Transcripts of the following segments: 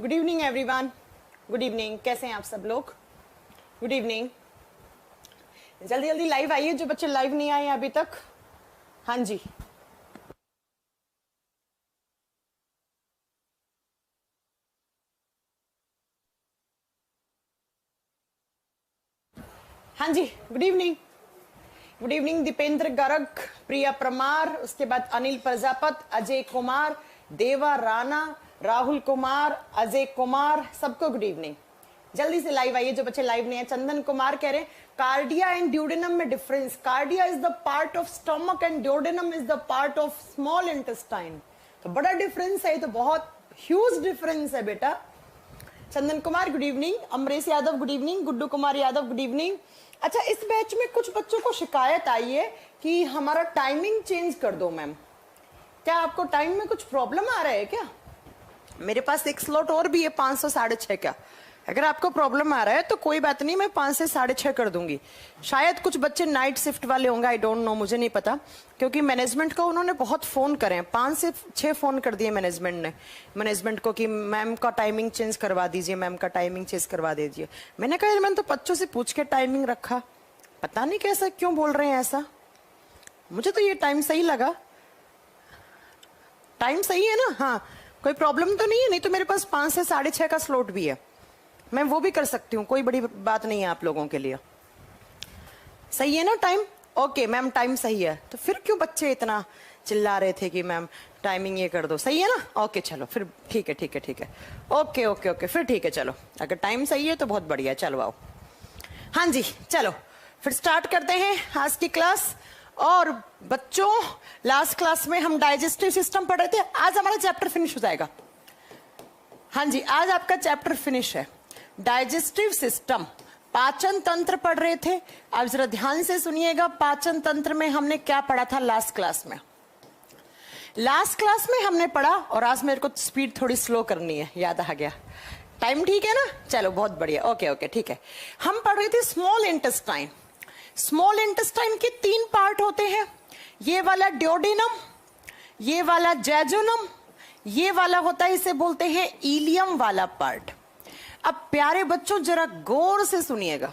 Good evening everyone. Good evening, कैसे हैं आप सब लोग? Good evening. जल्दी जल्दी लाइव आइए जो बच्चे लाइव नहीं आए अभी तक। हाँ जी, हाँ जी, good evening. Good evening Dipendra Garg, Priya Parmar, उसके बाद अनिल प्रजापत, अजय कुमार, देवा राणा, राहुल कुमार, अजय कुमार, सबको गुड इवनिंग। जल्दी से लाइव आइए जो बच्चे लाइव नहीं है। चंदन कुमार कह रहे हैं कार्डिया एंड ड्यूडेनम में difference. Cardia is the part of stomach and duodenum is the part of small intestine. तो बड़ा डिफरेंस है, तो बहुत ह्यूज डिफरेंस है बेटा। Chandan Kumar good evening, Amrish Yadav good evening, Guddu Kumar Yadav good evening. अच्छा, इस बैच में कुछ बच्चों को शिकायत आई है कि हमारा टाइमिंग चेंज कर दो मैम। क्या आपको टाइम में कुछ प्रॉब्लम आ रहा है क्या? मेरे पास एक स्लॉट और भी है 5 से 6:30 का। अगर आपको प्रॉब्लम आ रहा है तो कोई बात नहीं, मैं 5 से 6:30 कर दूंगी। शायद कुछ बच्चे नाइट शिफ्ट वाले होंगे, आई डोंट नो, मुझे नहीं पता, क्योंकि मैनेजमेंट को उन्होंने बहुत फोन करे हैं। 5 से 6 फोन कर दिए मैनेजमेंट को कि मैम का टाइमिंग चेंज करवा दीजिए, मैम का टाइमिंग चेंज करवा दीजिए। मैंने कहा मैंने तो बच्चों से पूछ के टाइमिंग रखा, पता नहीं कैसा क्यों बोल रहे हैं ऐसा। मुझे तो ये टाइम सही लगा। टाइम सही है ना? हाँ, कोई प्रॉब्लम तो नहीं है? नहीं तो मेरे पास 5 से 6:30 का स्लॉट भी है, मैं वो भी कर सकती हूँ, कोई बड़ी बात नहीं है आप लोगों के लिए। सही है ना टाइम? ओके मैम, टाइम सही है। तो फिर क्यों बच्चे इतना चिल्ला रहे थे कि मैम टाइमिंग ये कर दो? सही है ना? ओके चलो फिर, ठीक है ठीक है ठीक है, ओके ओके ओके, फिर ठीक है। चलो अगर टाइम सही है तो बहुत बढ़िया, चलो आओ। हाँ जी, चलो फिर स्टार्ट करते हैं आज की क्लास। और बच्चों, लास्ट क्लास में हम डाइजेस्टिव सिस्टम पढ़ रहे थे, आज हमारा चैप्टर फिनिश हो जाएगा। हाँ जी, आज आपका चैप्टर फिनिश है। डाइजेस्टिव सिस्टम, पाचन तंत्र पढ़ रहे थे। अब जरा ध्यान से सुनिएगा, पाचन तंत्र में हमने क्या पढ़ा था लास्ट क्लास में? लास्ट क्लास में हमने पढ़ा, और आज मेरे को स्पीड थोड़ी स्लो करनी है, याद आ गया। टाइम ठीक है ना? चलो बहुत बढ़िया, ओके ओके ठीक है। हम पढ़ रहे थे स्मॉल इंटेस्टाइन। स्मॉल इंटेस्टाइन के 3 पार्ट होते हैं, ये वाला ड्यूडेनम, ये वाला जेजुनम, ये वाला होता है, इसे बोलते हैं इलियम वाला पार्ट। अब प्यारे बच्चों जरा गौर से सुनिएगा,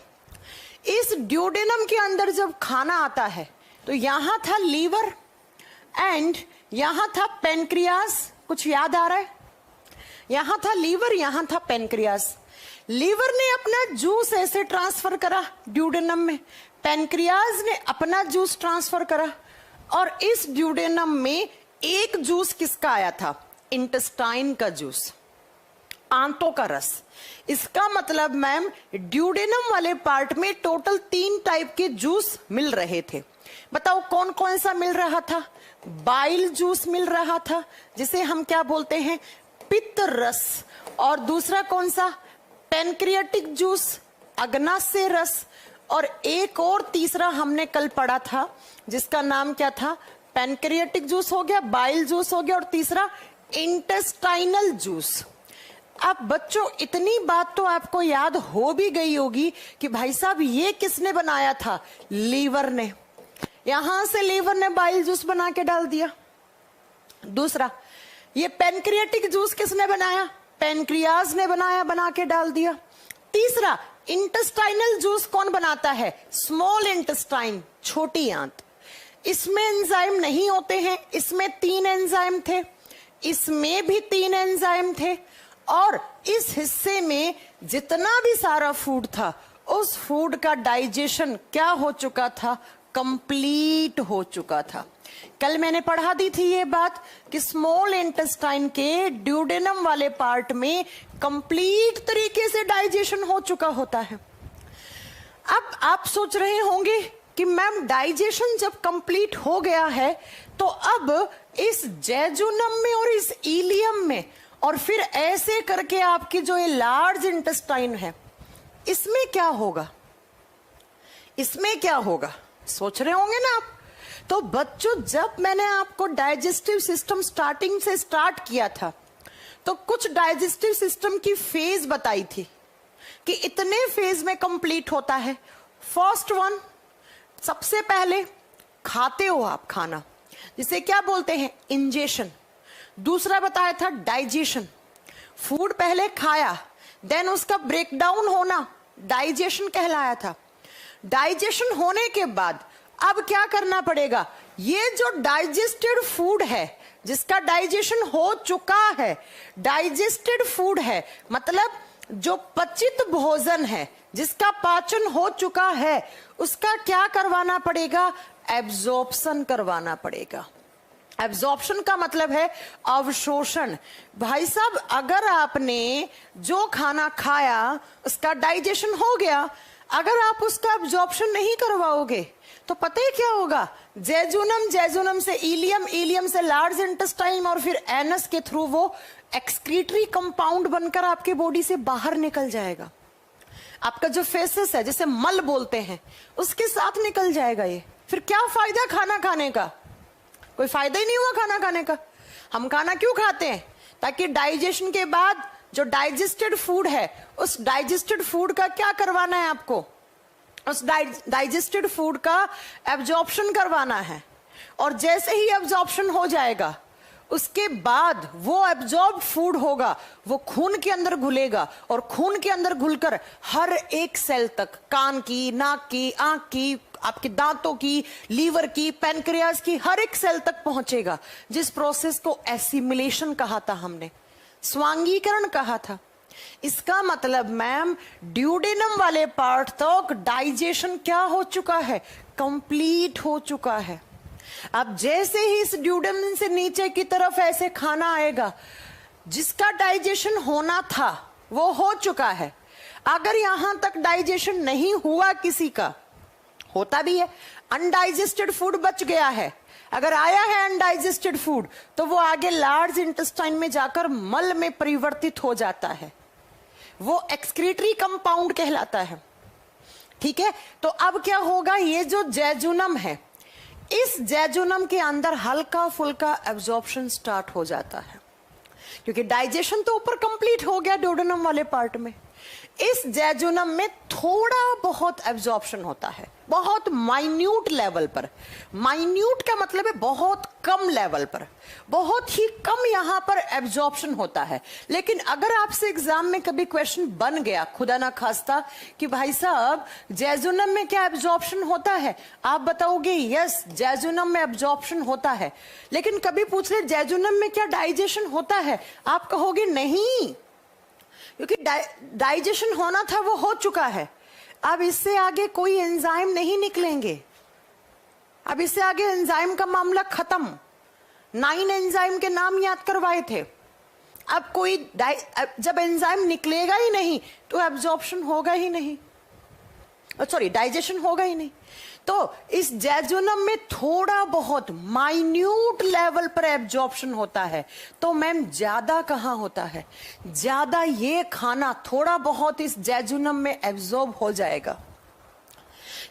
इस ड्यूडेनम के अंदर जब खाना आता है तो यहां था लीवर एंड यहां था पेनक्रियास। कुछ याद आ रहा है? यहां था लीवर, यहां था पेनक्रियास। लीवर ने अपना जूस ऐसे ट्रांसफर करा ड्यूडेनम में, पेनक्रियास ने अपना जूस ट्रांसफर करा, और इस ड्यूडेनम में एक जूस किसका आया था? इंटेस्टाइन का जूस, आंतों का रस। इसका मतलब मैम ड्यूडेनम वाले पार्ट में टोटल 3 टाइप के जूस मिल रहे थे। बताओ कौन कौन सा मिल रहा था? बाइल जूस मिल रहा था, जिसे हम क्या बोलते हैं? पित्त रस। और दूसरा कौन सा? पेनक्रियाटिक जूस, अग्नाशय रस। और एक और तीसरा हमने कल पढ़ा था, जिसका नाम क्या था? पेनक्रियाटिक जूस हो गया, बाइल जूस हो गया, और तीसरा इंटेस्टाइनल जूस। अब बच्चों इतनी बात तो आपको याद हो भी गई होगी कि भाई साहब ये किसने बनाया था? लीवर ने। यहां से लीवर ने बाइल जूस बना के डाल दिया। दूसरा, ये पेनक्रियाटिक जूस किसने बनाया? पेनक्रियाज ने बनाया, बना के डाल दिया। तीसरा, इंटेस्टाइनल जूस कौन बनाता है? स्मॉल इंटेस्टाइन, छोटी आंत। इसमें एंजाइम नहीं होते हैं, इसमें 3 एंजाइम थे, इसमें भी 3 एंजाइम थे, और इस हिस्से में जितना भी सारा फूड था, उस फूड का डाइजेशन क्या हो चुका था? कंप्लीट हो चुका था। कल मैंने पढ़ा दी थी ये बात कि स्मॉल इंटेस्टाइन के ड्यूडेनम वाले पार्ट में कंप्लीट तरीके से डाइजेशन हो चुका होता है। अब आप सोच रहे होंगे कि मैम डाइजेशन जब कंप्लीट हो गया है तो अब इस जेजुनम में और इस इलियम में, और फिर ऐसे करके आपकी जो ये लार्ज इंटेस्टाइन है, इसमें क्या होगा? इसमें क्या होगा सोच रहे होंगे ना आप। तो बच्चों जब मैंने आपको डाइजेस्टिव सिस्टम स्टार्टिंग से स्टार्ट किया था तो कुछ डाइजेस्टिव सिस्टम की फेज बताई थी कि इतने फेज में कंप्लीट होता है। फर्स्ट वन, सबसे पहले खाते हो आप खाना, जिसे क्या बोलते हैं? इंजेशन। दूसरा बताया था डाइजेशन। फूड पहले खाया, देन उसका ब्रेकडाउन होना डाइजेशन कहलाया था। डाइजेशन होने के बाद अब क्या करना पड़ेगा, ये जो डाइजेस्टेड फूड है, जिसका डाइजेशन हो चुका है, डाइजेस्टेड फूड है मतलब जो पचित भोजन है, जिसका पाचन हो चुका है, उसका क्या करवाना पड़ेगा, एब्जॉर्प्शन करवाना पड़ेगा। एब्जॉर्प्शन का मतलब है अवशोषण। भाई साहब, अगर आपने जो खाना खाया उसका डाइजेशन हो गया, अगर आप उसका एब्जॉर्प्शन नहीं करवाओगे तो पता है क्या होगा, जेजुनम, जेजुनम से इलियम, इलियम से लार्ज इंटेस्टाइन और फिर एनस के थ्रू वो एक्सक्रीटरी कंपाउंड बनकर आपके बॉडी से बाहर निकल जाएगा। आपका जो फेसेस है, जिसे मल बोलते हैं, उसके साथ निकल जाएगा ये। फिर क्या फायदा खाना खाने का, कोई फायदा ही नहीं हुआ खाना खाने का। हम खाना क्यों खाते हैं, ताकि डाइजेशन के बाद जो डाइजेस्टेड फूड है, उस डाइजेस्टेड फूड का क्या करवाना है आपको, उस डाइजेस्टेड फूड का एब्जॉर्प्शन करवाना है। और जैसे ही एब्जॉर्प्शन हो जाएगा, उसके बाद वो एब्जॉर्ब फूड होगा, वो खून के अंदर घुलेगा और खून के अंदर घुलकर हर एक सेल तक, कान की, नाक की, आंख की, आपके दांतों की, लीवर की, पैनक्रियाज की, हर एक सेल तक पहुंचेगा, जिस प्रोसेस को एसिमिलेशन कहा था हमने, स्वांगीकरण कहा था। इसका मतलब मैम, ड्यूडेनम वाले पार्ट तक डाइजेशन क्या हो चुका है, कंप्लीट हो चुका है। अब जैसे ही इस ड्यूडेनम से नीचे की तरफ ऐसे खाना आएगा, जिसका डाइजेशन होना था वो हो चुका है। अगर यहां तक डाइजेशन नहीं हुआ, किसी का होता भी है, अनडाइजेस्टेड फूड बच गया है, अगर आया है अनडाइजेस्टेड फूड, तो वो आगे लार्ज इंटेस्टाइन में जाकर मल में परिवर्तित हो जाता है, वो एक्सक्रीटरी कंपाउंड कहलाता है। ठीक है, तो अब क्या होगा, ये जो जेजुनम है, इस जेजुनम के अंदर हल्का फुल्का एब्जॉर्प्शन स्टार्ट हो जाता है, क्योंकि डाइजेशन तो ऊपर कंप्लीट हो गया ड्यूडेनम वाले पार्ट में। इस जेजुनम में थोड़ा बहुत एब्जॉर्प्शन होता है, बहुत माइन्यूट लेवल पर। माइन्यूट का मतलब है बहुत कम लेवल पर, बहुत ही कम यहां पर एब्जॉर्प्शन होता है। लेकिन अगर आपसे एग्जाम में कभी क्वेश्चन बन गया, खुदा ना खास्ता, कि भाई साहब जेजुनम में क्या एब्जॉर्प्शन होता है, आप बताओगे यस जेजुनम में एब्जॉर्प्शन होता है। लेकिन कभी पूछ ले जेजुनम में क्या डाइजेशन होता है, आप कहोगे नहीं, क्योंकि डाइजेशन होना था वो हो चुका है। अब इससे आगे कोई एंजाइम नहीं निकलेंगे, अब इससे आगे एंजाइम का मामला खत्म। 9 एंजाइम के नाम याद करवाए थे, अब कोई जब एंजाइम निकलेगा ही नहीं तो एब्जॉर्प्शन होगा ही नहीं, सॉरी डाइजेशन होगा ही नहीं। तो इस जेजुनम में थोड़ा बहुत माइन्यूट लेवल पर एब्जॉर्प्शन होता है। तो मैम ज्यादा कहां होता है, ज्यादा ये खाना थोड़ा बहुत इस जेजुनम में एब्जॉर्ब हो जाएगा,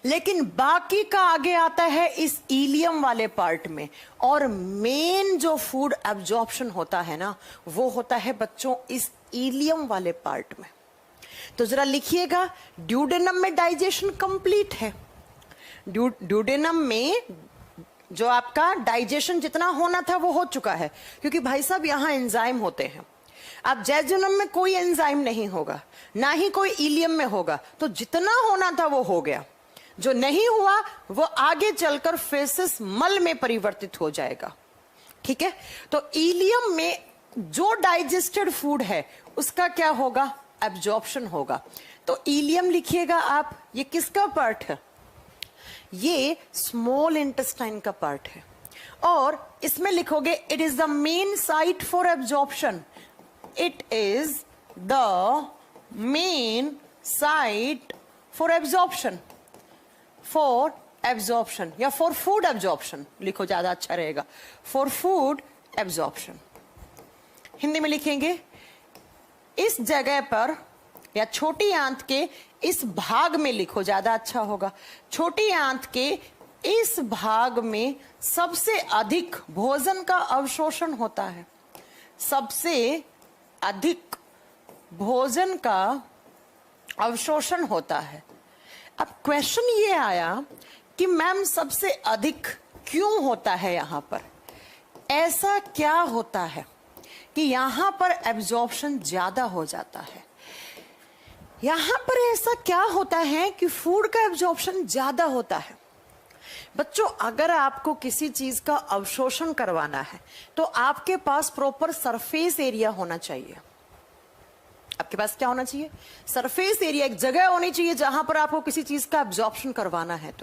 लेकिन बाकी का आगे आता है इस इलियम वाले पार्ट में। और मेन जो फूड एब्जॉर्प्शन होता है ना, वो होता है बच्चों इस इलियम वाले पार्ट में। तो जरा लिखिएगा, ड्यूडेनम में डाइजेशन कंप्लीट है, ड्यूडेनम में जो आपका डाइजेशन जितना होना था वो हो चुका है, क्योंकि भाई साहब यहां एंजाइम होते हैं। अब जेजुनम में कोई एंजाइम नहीं होगा, ना ही कोई इलियम में होगा, तो जितना होना था वो हो गया। जो नहीं हुआ वो आगे चलकर फेसेस मल में परिवर्तित हो जाएगा। ठीक है, तो इलियम में जो डाइजेस्टेड फूड है उसका क्या होगा, एब्जॉर्प्शन होगा। तो इलियम लिखिएगा आप, ये किसका पार्ट है, ये स्मॉल इंटेस्टाइन का पार्ट है। और इसमें लिखोगे it is the main site for absorption, it is the main site for absorption, for absorption या फॉर फूड एब्जॉर्प्शन लिखो, ज्यादा अच्छा रहेगा, फॉर फूड एब्जॉर्प्शन। हिंदी में लिखेंगे इस जगह पर, या छोटी आंत के इस भाग में लिखो, ज्यादा अच्छा होगा। छोटी आंत के इस भाग में सबसे अधिक भोजन का अवशोषण होता है, सबसे अधिक भोजन का अवशोषण होता है। अब क्वेश्चन ये आया कि मैम सबसे अधिक क्यों होता है यहां पर, ऐसा क्या होता है कि यहां पर एब्जॉर्प्शन ज्यादा हो जाता है। यहां पर ऐसा क्या होता है कि फूड का एब्जॉर्प्शन ज्यादा होता है। बच्चों, अगर आपको किसी चीज का अवशोषण करवाना है तो आपके पास प्रॉपर सरफेस एरिया होना चाहिए। आपके पास क्या होना चाहिए? सरफेस एरिया, एक जगह होनी चाहिए जहां पर आपको किसी चीज का एब्जॉर्प्शन करवाना है।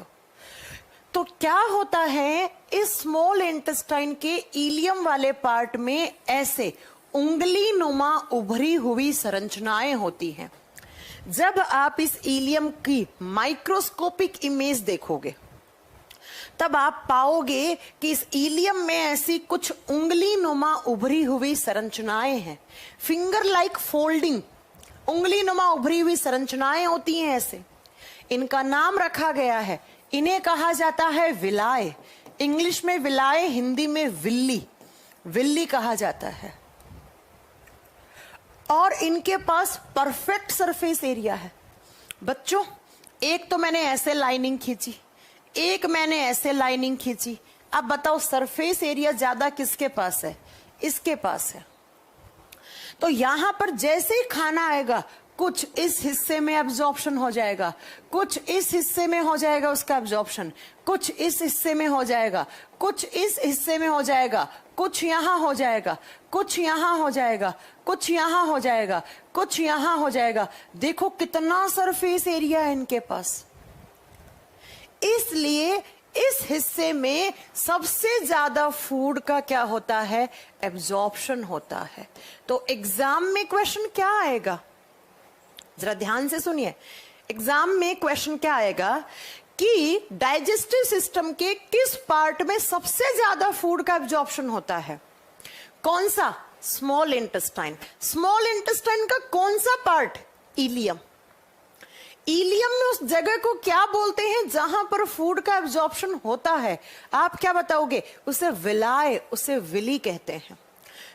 तो क्या होता है, इस स्मॉल इंटेस्टाइन के इलियम वाले पार्ट में ऐसे उंगली नुमा उभरी हुई संरचनाएं होती हैं। जब आप इस इलियम की माइक्रोस्कोपिक इमेज देखोगे तब आप पाओगे कि इस इलियम में ऐसी कुछ उंगली नुमा उभरी हुई संरचनाएं हैं। फिंगर लाइक फोल्डिंग उंगली नुमा उभरी हुई संरचनाएं होती हैं ऐसे। इनका नाम रखा गया है, इन्हें कहा जाता है विलाय। इंग्लिश में विलाय, हिंदी में विल्ली, विल्ली कहा जाता है। और इनके पास परफेक्ट सरफेस एरिया है। बच्चों, एक तो मैंने ऐसे लाइनिंग खींची, एक मैंने ऐसे लाइनिंग खींची। अब बताओ सरफेस एरिया ज्यादा किसके पास है? इसके पास है। तो यहां पर जैसे ही खाना आएगा, कुछ इस हिस्से में एब्जॉर्प्शन हो जाएगा, कुछ इस हिस्से में हो जाएगा उसका एब्जॉर्प्शन, कुछ इस हिस्से में हो जाएगा, कुछ इस हिस्से में हो जाएगा, कुछ यहां हो जाएगा, कुछ यहां हो जाएगा, कुछ यहां हो जाएगा, कुछ यहां हो जाएगा। देखो कितना सरफेस एरिया है इनके पास। इसलिए इस हिस्से में सबसे ज्यादा फूड का क्या होता है? एब्जॉर्प्शन होता है। तो एग्जाम में क्वेश्चन क्या आएगा? जरा ध्यान से सुनिए। एग्जाम में क्वेश्चन क्या आएगा कि डाइजेस्टिव सिस्टम के किस पार्ट में सबसे ज्यादा फूड का एब्जॉर्प्शन होता है? कौन सा? Small intestine. स्मॉल इंटेस्टाइन का कौन सा पार्ट? इलियम। इलियम में उस जगह को क्या बोलते हैं जहां पर फूड का एब्जॉर्प्शन होता है? आप क्या बताओगे? उसे विलाय, उसे विली कहते हैं।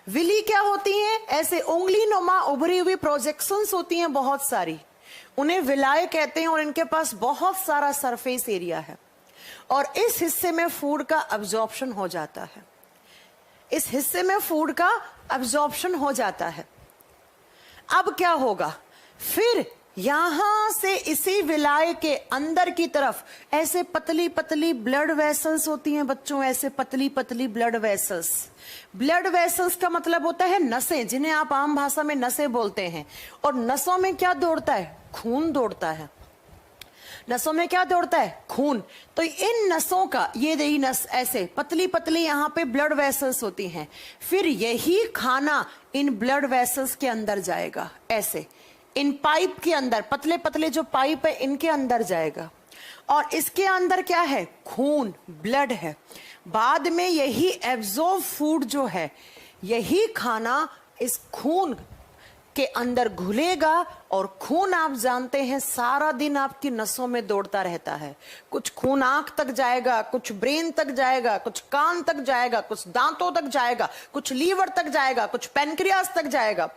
विली क्या होती हैं? ऐसे उंगली नुमा उभरी हुई प्रोजेक्शंस होती हैं बहुत सारी, उन्हें विलाय कहते हैं। और इनके पास बहुत सारा सरफेस एरिया है और इस हिस्से में फूड का एब्जॉर्प्शन हो जाता है। इस हिस्से में फूड का एब्जॉर्प्शन हो जाता है। अब क्या होगा? फिर यहां से इसी विलाय के अंदर की तरफ ऐसे पतली पतली ब्लड वेसल्स होती हैं बच्चों, ऐसे पतली पतली ब्लड वेसल्स। ब्लड वेसल्स का मतलब होता है नसें, जिन्हें आप आम भाषा में नसें बोलते हैं। और नसों में क्या दौड़ता है? खून दौड़ता है। नसों में क्या दौड़ता है? खून। तो इन नसों का, ये रही नस, ऐसे पतली पतली यहाँ पे ब्लड वेसल्स होती हैं। फिर यही खाना इन ब्लड वेसल्स के अंदर जाएगा, ऐसे इन पाइप के अंदर, पतले पतले जो पाइप है इनके अंदर जाएगा। और इसके अंदर क्या है? खून, ब्लड है। बाद में यही एब्जॉर्ब फूड जो है, यही खाना इस खून के अंदर घुलेगा। और खून आप जानते हैं सारा दिन आपकी नसों में दौड़ता रहता है। कुछ खून आंख तक जाएगा, कुछ ब्रेन तक जाएगा, कुछ कान तक जाएगा, कुछ दांतों तक जाएगा, कुछ लीवर तक जाएगा, कुछ पैनक्रियास तक जाएगा।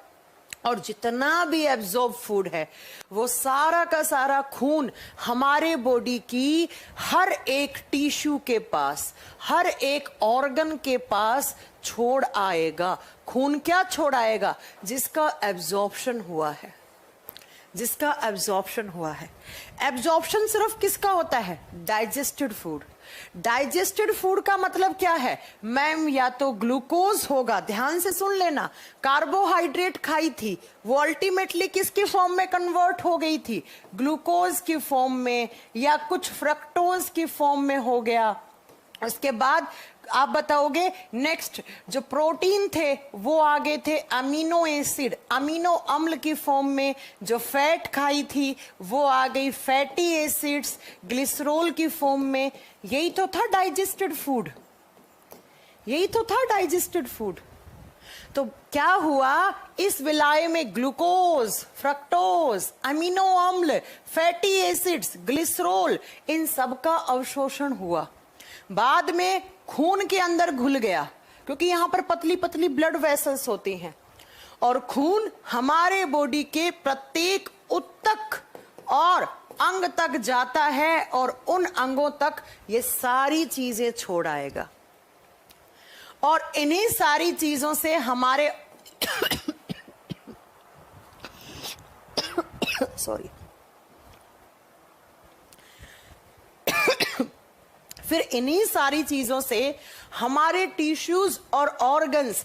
और जितना भी एब्जॉर्ब फूड है वो सारा का सारा खून हमारे बॉडी की हर एक टिश्यू के पास, हर एक ऑर्गन के पास छोड़ आएगा। खून क्या छोड़ आएगा? जिसका एब्जॉर्प्शन हुआ है, जिसका एब्जॉर्प्शन हुआ है। एब्जॉर्प्शन सिर्फ किसका होता है? Digested food. डाइजेस्टेड फूड का मतलब क्या है मैम? या तो ग्लूकोज होगा, ध्यान से सुन लेना, कार्बोहाइड्रेट खाई थी, वो अल्टीमेटली किसकी फॉर्म में कन्वर्ट हो गई थी? ग्लूकोज की फॉर्म में, या कुछ फ्रक्टोज की फॉर्म में हो गया। उसके बाद आप बताओगे नेक्स्ट जो प्रोटीन थे वो आगे थे अमीनो एसिड, अमीनो अम्ल की फॉर्म में। जो फैट खाई थी वो आ गई फैटी एसिड्स, ग्लिसरॉल की फॉर्म में। यही तो था डाइजेस्टेड फूड, यही तो था डाइजेस्टेड फूड। तो क्या हुआ? इस विलाय में ग्लूकोज, फ्रक्टोज, अमीनो अम्ल, फैटी एसिड्स, ग्लिसरॉल, इन सब का अवशोषण हुआ। बाद में खून के अंदर घुल गया, क्योंकि यहां पर पतली पतली ब्लड वेसल्स होती हैं। और खून हमारे बॉडी के प्रत्येक ऊतक और अंग तक जाता है और उन अंगों तक ये सारी चीजें छोड़ आएगा। और इन्हीं सारी चीजों से हमारे सॉरी। फिर इन्हीं सारी चीजों से हमारे टिश्यूज और ऑर्गन्स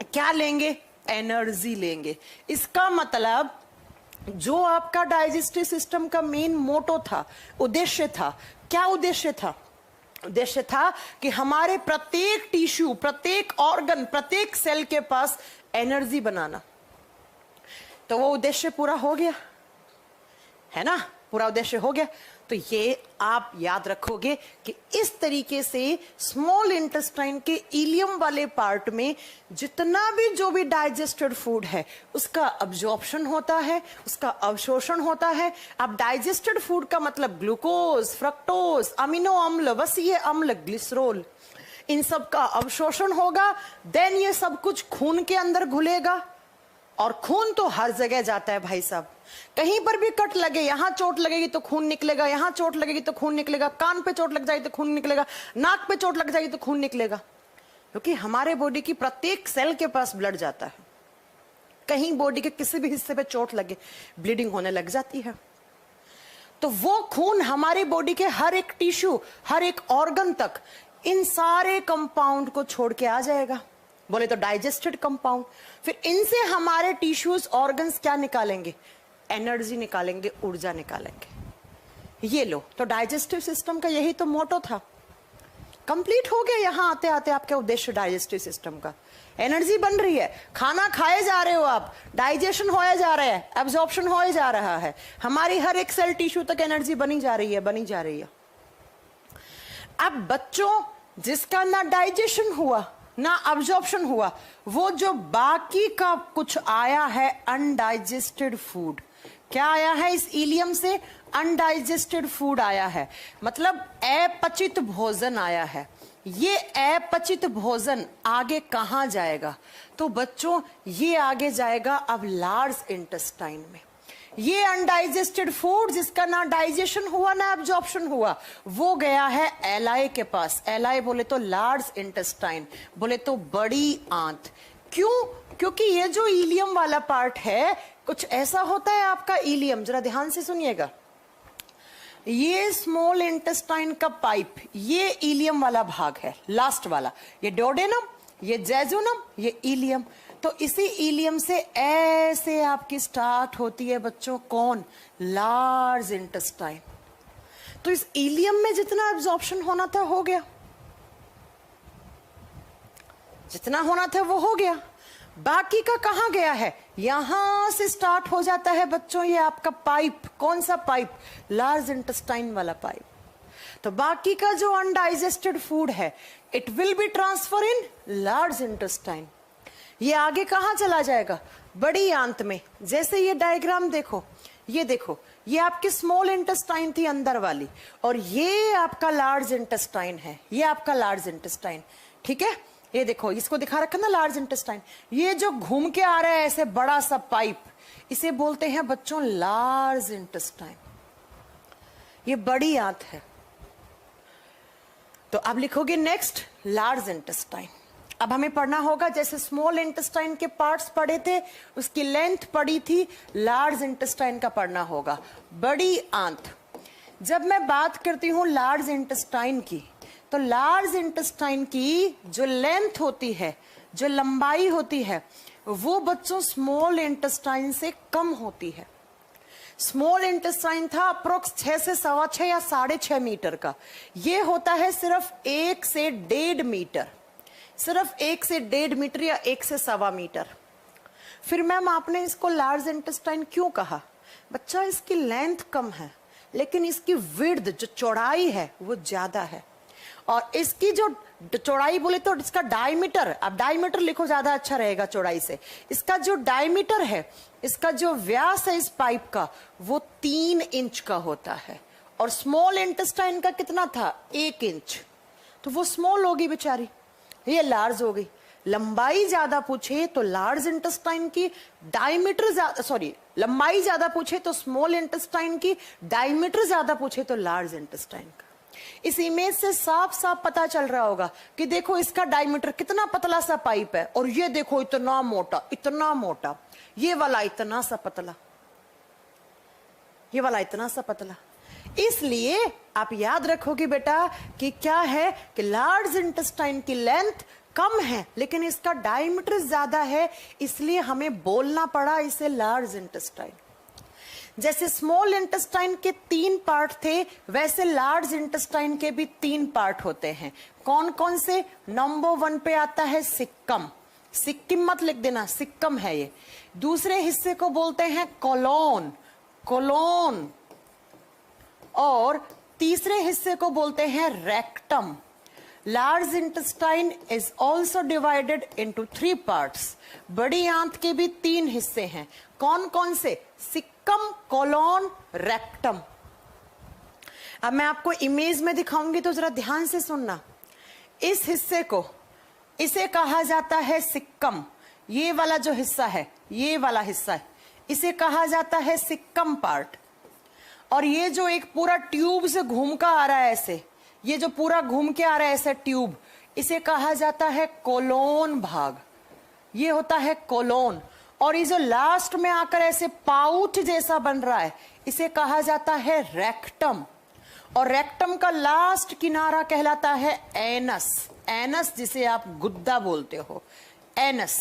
क्या लेंगे? एनर्जी लेंगे। इसका मतलब जो आपका डाइजेस्टिव सिस्टम का मेन मोटो था, उद्देश्य था, क्या उद्देश्य था? उद्देश्य था कि हमारे प्रत्येक टिश्यू, प्रत्येक ऑर्गन, प्रत्येक सेल के पास एनर्जी बनाना। तो वो उद्देश्य पूरा हो गया, है ना? पूरा उद्देश्य हो गया। तो ये आप याद रखोगे कि इस तरीके से स्मॉल इंटेस्टाइन के इलियम वाले पार्ट में जितना भी जो भी डाइजेस्टेड फूड है उसका अब्जॉर्प्शन होता है, उसका अवशोषण होता है। अब डाइजेस्टेड फूड का मतलब ग्लूकोज, फ्रक्टोज, अमीनो अम्ल, वसीय अम्ल, ग्लिसरोल, इन सब का अवशोषण होगा। देन ये सब कुछ खून के अंदर घुलेगा, और खून तो हर जगह जाता है भाई साहब। कहीं पर भी कट लगे, यहां चोट लगेगी तो खून निकलेगा, यहां चोट लगेगी तो खून निकलेगा, कान पे चोट लग जाएगी तो खून निकलेगा, नाक पे चोट लग जाएगी तो खून निकलेगा, क्योंकि हमारे बॉडी की प्रत्येक सेल के पास ब्लड जाता है। कहीं बॉडी के किसी भी हिस्से पे चोट लगे, ब्लीडिंग होने लग जाती है। तो वो खून हमारी बॉडी के हर एक टिश्यू, हर एक ऑर्गन तक इन सारे कंपाउंड को छोड़ के आ जाएगा, बोले तो डाइजेस्टेड कंपाउंड। फिर इनसे हमारे टिश्यूज, ऑर्गन्स क्या निकालेंगे? एनर्जी निकालेंगे, ऊर्जा निकालेंगे। ये लो, तो डाइजेस्टिव सिस्टम का यही तो मोटो था। कंप्लीट हो गया यहां आते आते आपका उद्देश्य डाइजेस्टिव सिस्टम का। एनर्जी बन रही है, खाना खाए जा रहे हो आप, डाइजेशन होया जा रहा है, एब्जॉर्प्शन होया जा रहा है, हमारी हर एक सेल टिश्यू तक एनर्जी बनी जा रही है, बनी जा रही है। अब बच्चों जिसका ना डाइजेशन हुआ ना अब्जॉर्प्शन हुआ, वो जो बाकी का कुछ आया है अनडाइजेस्टेड फूड, क्या आया है इस इलियम से? अनडाइजेस्टेड फूड आया है, मतलब अपचित भोजन आया है। ये अपचित भोजन आगे कहां जाएगा? तो बच्चों ये आगे जाएगा अब लार्ज इंटेस्टाइन में। ये अनडाइजेस्टेड फूड जिसका ना डाइजेशन हुआ ना एब्जॉर्प्शन हुआ, वो गया है एलाई के पास। एलाई बोले तो लार्ज इंटेस्टाइन, बोले तो बड़ी आंत। क्यों? क्योंकि ये जो इलियम वाला पार्ट है, कुछ ऐसा होता है आपका इलियम, जरा ध्यान से सुनिएगा। ये स्मॉल इंटेस्टाइन का पाइप, ये इलियम वाला भाग है, लास्ट वाला, ये डोडेनम, ये जेजुनम, ये इलियम। तो इसी इलियम से ऐसे आपकी स्टार्ट होती है बच्चों कौन? Large intestine. तो इस इलियम में जितना एब्जॉर्प्शन होना था हो गया, जितना होना था वो हो गया। बाकी का कहां गया है? यहां से स्टार्ट हो जाता है बच्चों ये आपका पाइप। कौन सा पाइप? लार्ज इंटेस्टाइन वाला पाइप। तो बाकी का जो अनडाइजेस्टेड फूड है, it will be transfer in large intestine. ये आगे कहां चला जाएगा? बड़ी आंत में। जैसे ये डायग्राम देखो, ये देखो, ये आपकी स्मॉल इंटेस्टाइन थी अंदर वाली, और ये आपका लार्ज इंटेस्टाइन है, ये आपका लार्ज इंटेस्टाइन, ठीक है? ये देखो, इसको दिखा रखा ना लार्ज इंटेस्टाइन। ये जो घूम के आ रहा है ऐसे बड़ा सा पाइप, इसे बोलते हैं बच्चों लार्ज इंटेस्टाइन। ये बड़ी आंत है। तो अब लिखोगे नेक्स्ट लार्ज इंटेस्टाइन। अब हमें पढ़ना होगा, जैसे स्मॉल इंटेस्टाइन के पार्ट्स पढ़े थे, उसकी लेंथ पढ़ी थी, लार्ज इंटेस्टाइन का पढ़ना होगा, बड़ी आंत। जब मैं बात करती हूं लार्ज इंटेस्टाइन की, तो लार्ज इंटेस्टाइन की जो लेंथ होती है, जो लंबाई होती है, वो बच्चों स्मॉल इंटेस्टाइन से कम होती है। स्मॉल इंटेस्टाइन था अप्रोक्स 6 से 6.25 या 6.5 मीटर का, ये होता है सिर्फ 1 से 1.5 मीटर, सिर्फ 1 से 1.5 मीटर या 1 से 1.25 मीटर। फिर मैम आपने इसको लार्ज इंटेस्टाइन क्यों कहा? बच्चा इसकी लेंथ कम है, लेकिन इसकी विड्थ जो चौड़ाई है वो ज्यादा है। और इसकी जो चौड़ाई बोले तो इसका डायमीटर, अब डायमीटर लिखो ज्यादा अच्छा रहेगा चौड़ाई से। इसका जो डायमीटर है, इसका जो व्यास है इस पाइप का, वो 3 इंच का होता है। और स्मॉल इंटेस्टाइन का कितना था? 1 इंच। तो वो स्मॉल होगी बेचारी, ये लार्ज हो गई। लंबाई ज्यादा पूछे तो लार्ज इंटेस्टाइन की, डायमीटर ज्यादा, सॉरी, लंबाई ज्यादा पूछे तो स्मॉल इंटेस्टाइन की, डायमीटर ज्यादा पूछे तो लार्ज इंटेस्टाइन का। इस इमेज से साफ साफ पता चल रहा होगा कि देखो इसका डायमीटर कितना पतला सा पाइप है, और ये देखो इतना मोटा, इतना मोटा, ये वाला इतना सा पतला, ये वाला इतना सा पतला। इसलिए आप याद रखोगे बेटा कि क्या है कि लार्ज इंटेस्टाइन की लेंथ कम है लेकिन इसका डायमीटर ज्यादा है, इसलिए हमें बोलना पड़ा इसे लार्ज इंटेस्टाइन। जैसे स्मॉल इंटेस्टाइन के 3 पार्ट थे, वैसे लार्ज इंटेस्टाइन के भी 3 पार्ट होते हैं। कौन कौन से? नंबर 1 पे आता है सिक्कम, सिक्किम मत लिख देना, सिक्कम है ये। दूसरे हिस्से को बोलते हैं कोलोन, कोलोन। और तीसरे हिस्से को बोलते हैं rectum. Large intestine is also divided into 3 parts. बड़ी आंत के भी 3 हिस्से हैं। कौन कौन से? Caecum, colon, rectum. अब मैं आपको इमेज में दिखाऊंगी तो जरा ध्यान से सुनना। इस हिस्से को, इसे कहा जाता है सिक्कम। ये वाला जो हिस्सा है, ये वाला हिस्सा है, इसे कहा जाता है सिक्कम पार्ट। और ये जो एक पूरा ट्यूब से घूम कर आ रहा है ऐसे, ये जो पूरा घूम के आ रहा है ऐसे ट्यूब, इसे कहा जाता है कोलोन भाग। ये होता है कोलोन। और ये जो लास्ट में आकर ऐसे पाउच जैसा बन रहा है, इसे कहा जाता है रेक्टम। और रेक्टम का लास्ट किनारा कहलाता है एनस, एनस जिसे आप गुद्दा बोलते हो, एनस।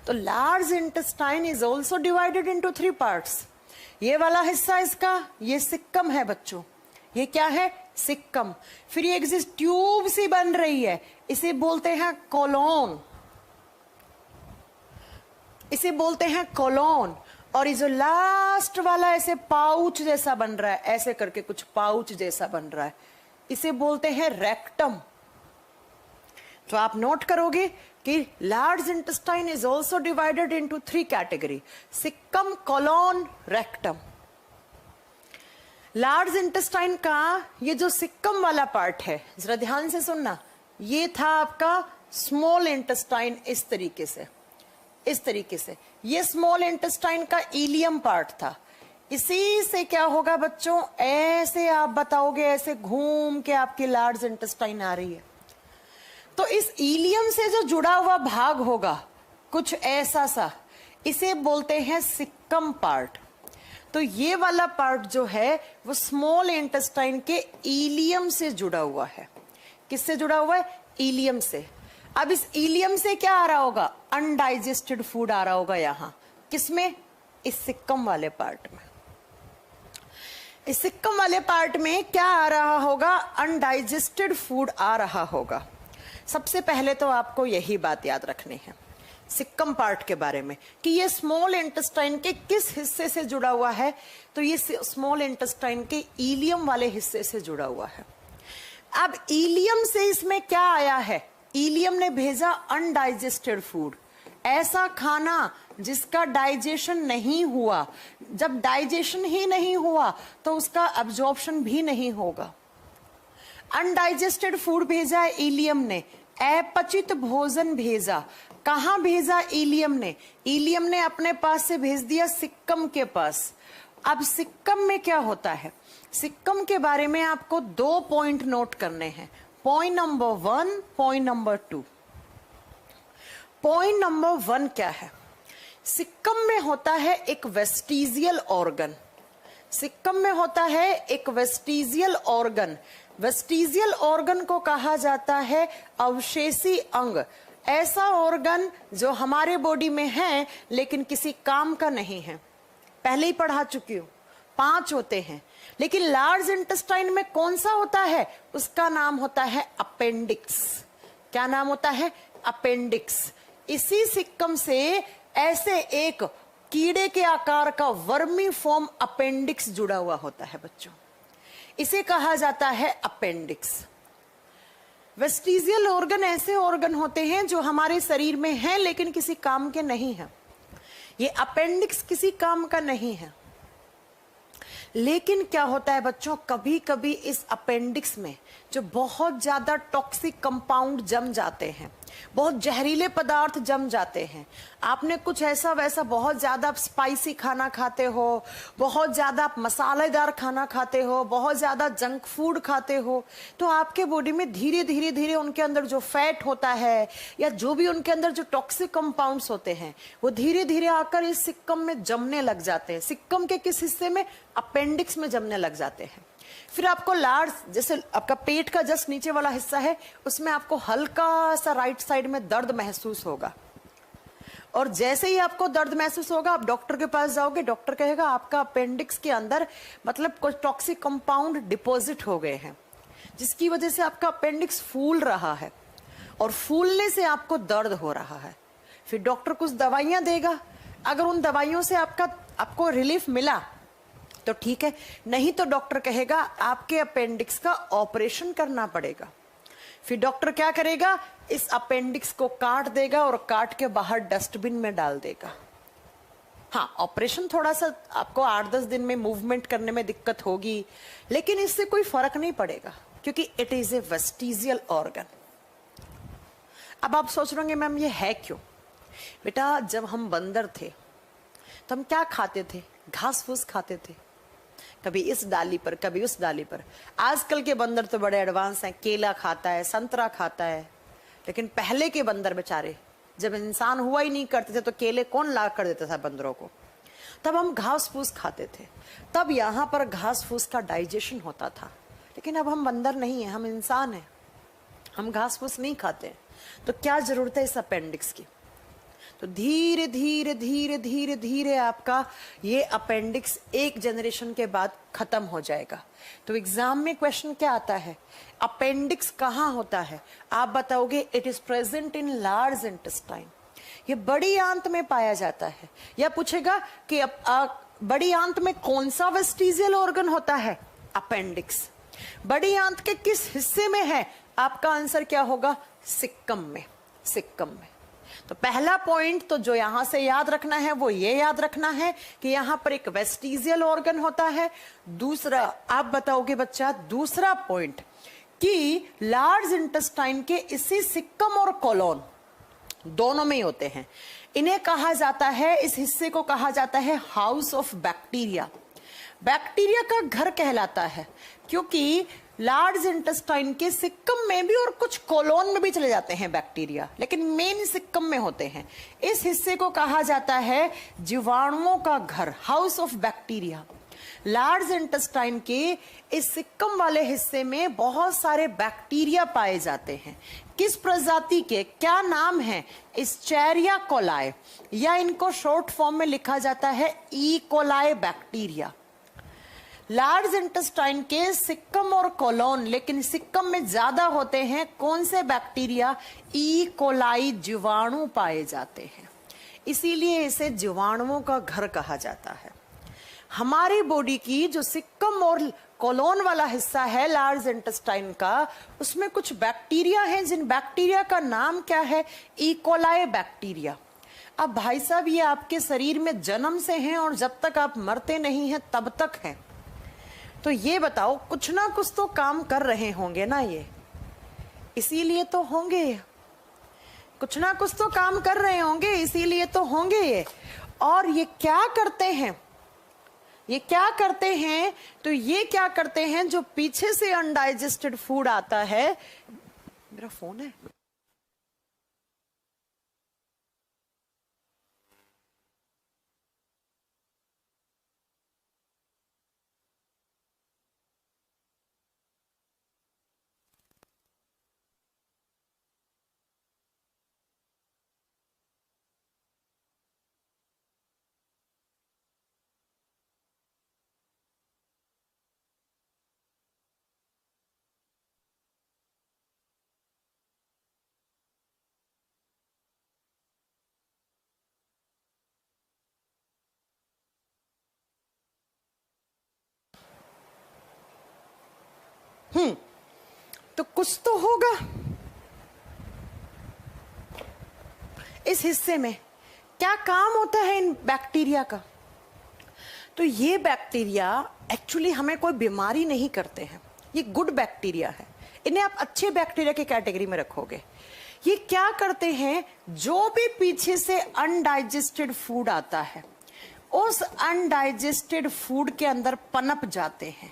तो large intestine is also divided into 3 parts. ये वाला हिस्सा इसका, ये सिक्कम है बच्चों, ये क्या है? सिक्कम। फिर ये एक ट्यूब सी बन रही है, इसे बोलते हैं कोलोन, इसे बोलते हैं कोलोन। और ये जो लास्ट वाला ऐसे पाउच जैसा बन रहा है, ऐसे करके कुछ पाउच जैसा बन रहा है, इसे बोलते हैं रेक्टम। तो आप नोट करोगे कि large intestine is also divided into 3 category, caecum, colon, rectum. Large intestine का ये जो सिक्कम वाला पार्ट है, जरा ध्यान से सुनना, ये था आपका स्मॉल इंटेस्टाइन। इस तरीके से, इस तरीके से ये स्मॉल इंटेस्टाइन का इलियम पार्ट था। इसी से क्या होगा बच्चों, ऐसे आप बताओगे, ऐसे घूम के आपकी लार्ज इंटेस्टाइन आ रही है। तो इस इलियम से जो जुड़ा हुआ भाग होगा कुछ ऐसा सा, इसे बोलते हैं सिक्कम पार्ट। तो ये वाला पार्ट जो है वो स्मॉल इंटेस्टाइन के इलियम से जुड़ा हुआ है। किससे जुड़ा हुआ है? इलियम से। अब इस इलियम से क्या आ रहा होगा? अनडाइजेस्टेड फूड आ रहा होगा यहां। किसमें? इस सिक्कम वाले पार्ट में। इस सिक्कम वाले पार्ट में क्या आ रहा होगा? अनडाइजेस्टेड फूड आ रहा होगा। सबसे पहले तो आपको यही बात याद रखनी है सिक्कम पार्ट के बारे में कि ये स्मॉल इंटेस्टाइन के किस हिस्से से जुड़ा हुआ है। तो ये स्मॉल इंटेस्टाइन के इलियम वाले हिस्से से जुड़ा हुआ है। अब इलियम से इसमें क्या आया है? इलियम ने भेजा अनडाइजेस्टेड फूड, ऐसा खाना जिसका डाइजेशन नहीं हुआ। जब डाइजेशन ही नहीं हुआ तो उसका अब्जॉर्प्शन भी नहीं होगा। अनडाइजेस्टेड फूड भेजा है इलियम ने, अपचित भोजन भेजा। कहां भेजा इलियम ने? इलियम ने अपने पास से भेज दिया सिक्कम के पास। अब सिक्कम में क्या होता है? सिक्कम के बारे में आपको 2 पॉइंट नोट करने हैं। Point number 1, point number 2। Point number 1 क्या है? सिक्कम में होता है एक वेस्टिजियल ऑर्गन। सिक्कम में होता है एक वेस्टिजियल ऑर्गन। वेस्टिजियल ऑर्गन को कहा जाता है अवशेषी अंग। ऐसा ऑर्गन जो हमारे बॉडी में है लेकिन किसी काम का नहीं है। पहले ही पढ़ा चुकी हूं, 5 होते हैं। लेकिन लार्ज इंटेस्टाइन में कौन सा होता है? उसका नाम होता है अपेंडिक्स। क्या नाम होता है? अपेंडिक्स। इसी सिक्कम से ऐसे एक कीड़े के आकार का वर्मी फॉर्म अपेंडिक्स जुड़ा हुआ होता है बच्चों, इसे कहा जाता है अपेंडिक्स। वेस्टिजियल ऑर्गन ऐसे ऑर्गन होते हैं जो हमारे शरीर में हैं लेकिन किसी काम के नहीं हैं। ये अपेंडिक्स किसी काम का नहीं है। लेकिन क्या होता है बच्चों, कभी कभी इस अपेंडिक्स में जो बहुत ज्यादा टॉक्सिक कंपाउंड जम जाते हैं, बहुत जहरीले पदार्थ जम जाते हैं। आपने कुछ ऐसा वैसा बहुत ज्यादा स्पाइसी खाना खाते हो, बहुत ज्यादा मसालेदार खाना खाते हो, बहुत ज्यादा जंक फूड खाते हो, तो आपके बॉडी में धीरे धीरे धीरे उनके अंदर जो फैट होता है या जो भी उनके अंदर जो टॉक्सिक कंपाउंड्स होते हैं वो धीरे धीरे आकर इस सिक्कम में जमने लग जाते हैं। सिक्कम के किस हिस्से में? अपेंडिक्स में जमने लग जाते हैं। फिर आपको लार्ज, जैसे आपका पेट का जस्ट नीचे वाला हिस्सा है, उसमें आपको हल्का सा राइट साइड में दर्द महसूस होगा। और जैसे ही आपको दर्द महसूस होगा आप डॉक्टर के पास जाओगे, डॉक्टर कहेगा आपका अपेंडिक्स के अंदर मतलब कुछ टॉक्सिक कंपाउंड डिपॉजिट हो गए हैं, जिसकी वजह से आपका अपेंडिक्स फूल रहा है और फूलने से आपको दर्द हो रहा है। फिर डॉक्टर कुछ दवाइयां देगा, अगर उन दवाइयों से आपको रिलीफ मिला तो ठीक है, नहीं तो डॉक्टर कहेगा आपके अपेंडिक्स का ऑपरेशन करना पड़ेगा। फिर डॉक्टर क्या करेगा? इस अपेंडिक्स को काट देगा और काट के बाहर डस्टबिन में डाल देगा। हाँ, ऑपरेशन थोड़ा सा आपको 8-10 दिन में मूवमेंट करने में दिक्कत होगी, लेकिन इससे कोई फर्क नहीं पड़ेगा क्योंकि it is a vestigial organ. अब आप सोच रहे होंगे मैम ये है क्यों? बेटा, जब हम बंदर थे तो हम क्या खाते थे? घास फूस खाते थे, कभी इस डाली पर कभी उस डाली पर। आजकल के बंदर तो बड़े एडवांस हैं, केला खाता है, संतरा खाता है, लेकिन पहले के बंदर बेचारे जब इंसान हुआ ही नहीं करते थे तो केले कौन ला कर देता था बंदरों को? तब हम घास फूस खाते थे, तब यहाँ पर घास फूस का डाइजेशन होता था। लेकिन अब हम बंदर नहीं है, हम इंसान हैं, हम घास फूस नहीं खाते, तो क्या जरूरत है इस अपेंडिक्स की? तो धीरे धीरे धीरे धीरे धीरे आपका ये अपेंडिक्स एक जनरेशन के बाद खत्म हो जाएगा। तो एग्जाम में क्वेश्चन क्या आता है? अपेंडिक्स कहाँ होता है? आप बताओगे it is present in large intestine, ये बड़ी आंत में पाया जाता है। या पूछेगा कि बड़ी आंत में कौन सा वेस्टिजियल ऑर्गन होता है? अपेंडिक्स। बड़ी आंत के किस हिस्से में है? आपका आंसर क्या होगा? सिक्कम में। सिक्कम में। तो पहला पॉइंट तो जो यहां से याद रखना है वो ये याद रखना है कि यहां पर एक वेस्टिजियल ऑर्गन होता है। दूसरा आप बताओगे बच्चा, दूसरा पॉइंट कि लार्ज इंटेस्टाइन के इसी सिक्कम और कोलोन दोनों में ही होते हैं। इन्हें कहा जाता है, इस हिस्से को कहा जाता है हाउस ऑफ बैक्टीरिया। बैक्टीरिया का घर कहलाता है क्योंकि लार्ज इंटेस्टाइन के सिक्कम में भी और कुछ कोलोन में भी चले जाते हैं बैक्टीरिया, लेकिन मेन सिक्कम में होते हैं। इस हिस्से को कहा जाता है जीवाणुओं का घर, house of bacteria. Large intestine के इस सिक्कम वाले हिस्से में बहुत सारे बैक्टीरिया पाए जाते हैं। किस प्रजाति के? क्या नाम है? इस्चेरिया कोलाई, या इनको शॉर्ट फॉर्म में लिखा जाता है E coli bacteria. Large intestine के सिक्कम और कोलोन, लेकिन सिक्कम में ज्यादा होते हैं कौन से बैक्टीरिया? ई कोलाई जीवाणु पाए जाते हैं, इसीलिए इसे जीवाणुओं का घर कहा जाता है। हमारी बॉडी की जो सिक्कम और कोलोन वाला हिस्सा है लार्ज इंटेस्टाइन का, उसमें कुछ बैक्टीरिया हैं, जिन बैक्टीरिया का नाम क्या है? E coli bacteria. अब भाई साहब ये आपके शरीर में जन्म से हैं और जब तक आप मरते नहीं हैं तब तक हैं, तो ये बताओ कुछ ना कुछ तो काम कर रहे होंगे ना ये, इसीलिए तो होंगे ये, कुछ ना कुछ तो काम कर रहे होंगे इसीलिए तो होंगे ये। और ये क्या करते हैं? ये क्या करते हैं? तो ये क्या करते हैं, जो पीछे से अनडाइजेस्टेड फूड आता है, मेरा फोन है, तो कुछ तो होगा इस हिस्से में। क्या काम होता है इन बैक्टीरिया का? तो ये बैक्टीरिया एक्चुअली हमें कोई बीमारी नहीं करते हैं, ये गुड बैक्टीरिया है। इन्हें आप अच्छे बैक्टीरिया की कैटेगरी में रखोगे। ये क्या करते हैं, जो भी पीछे से अनडाइजेस्टेड फूड आता है उस अनडाइजेस्टेड फूड के अंदर पनप जाते हैं।